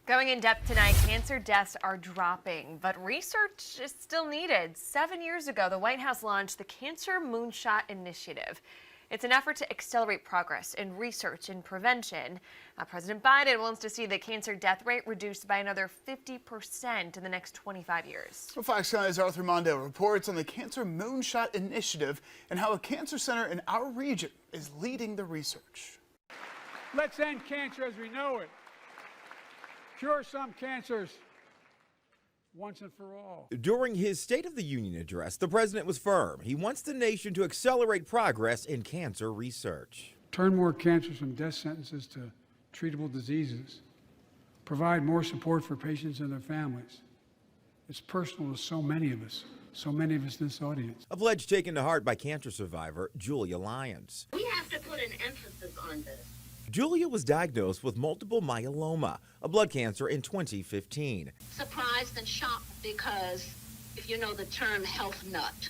Going in depth tonight, cancer deaths are dropping, but research is still needed. 7 years ago, the White House launched the Cancer Moonshot Initiative. It's an effort to accelerate progress in research and prevention. President Biden wants to see the cancer death rate reduced by another 50% in the next 25 years. Well, Fox County's Arthur Mondale reports on the Cancer Moonshot Initiative and how a cancer center in our region is leading the research. Let's end cancer as we know it. Cure some cancers once and for all. During his State of the Union address, the president was firm. He wants the nation to accelerate progress in cancer research. Turn more cancers from death sentences to treatable diseases. Provide more support for patients and their families. It's personal to so many of us in this audience. A pledge taken to heart by cancer survivor Julia Lyons. We have to put an emphasis on this. Julia was diagnosed with multiple myeloma, a blood cancer, in 2015. Surprised and shocked because, if you know the term health nut,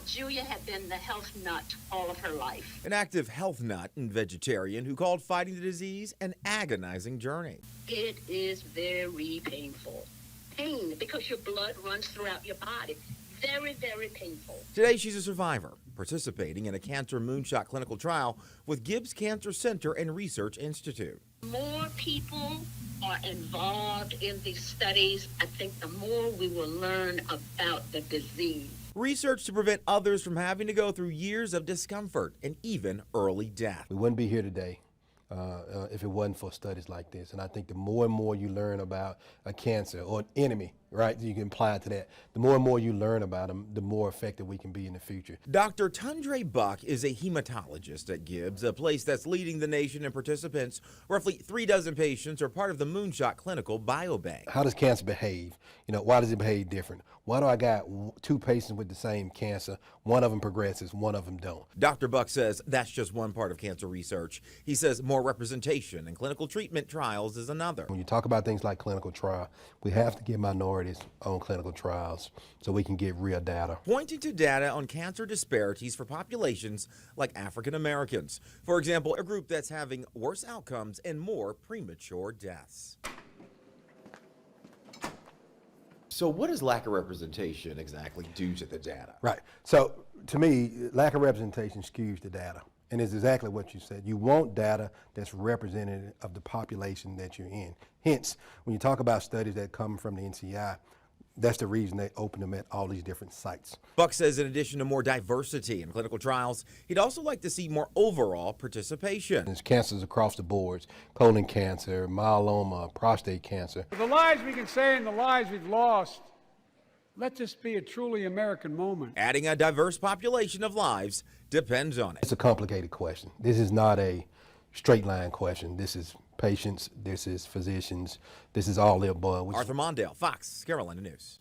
Julia had been the health nut all of her life. An active health nut and vegetarian who called fighting the disease an agonizing journey. It is very painful. Pain because your blood runs throughout your body. Very, very painful. Today, she's a survivor, participating in a cancer moonshot clinical trial with Gibbs Cancer Center and Research Institute. More people are involved in these studies. I think the more we will learn about the disease. Research to prevent others from having to go through years of discomfort and even early death. We wouldn't be here today if it wasn't for studies like this. And I think the more and more you learn about a cancer or an enemy, right, you can apply it to that, the more and more you learn about them, the more effective we can be in the future. Dr. Tundre Buck is a hematologist at Gibbs, a place that's leading the nation in participants. Roughly 3 dozen patients are part of the Moonshot Clinical Biobank. How does cancer behave? Why does it behave different? Why do I got 2 patients with the same cancer? One of them progresses, one of them don't. Dr. Buck says that's just one part of cancer research. He says more representation and clinical treatment trials is another. When you talk about things like clinical trial, we have to get minorities on clinical trials so we can get real data. Pointing to data on cancer disparities for populations like African Americans. For example, a group that's having worse outcomes and more premature deaths. So what does lack of representation exactly do to the data? Right. So to me, lack of representation skews the data. And it's exactly what you said. You want data that's representative of the population that you're in. Hence, when you talk about studies that come from the NCI, that's the reason they open them at all these different sites. Buck says in addition to more diversity in clinical trials, he'd also like to see more overall participation. There's cancers across the boards: colon cancer, myeloma, prostate cancer. For the lives we can save and the lives we've lost, let this be a truly American moment. Adding a diverse population of lives depends on it. It's a complicated question. This is not a straight line question. This is patients, this is physicians, this is all the above. Arthur Mondale, Fox Carolina News.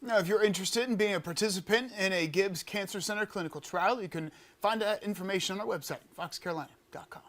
Now, if you're interested in being a participant in a Gibbs Cancer Center clinical trial, you can find that information on our website, foxcarolina.com.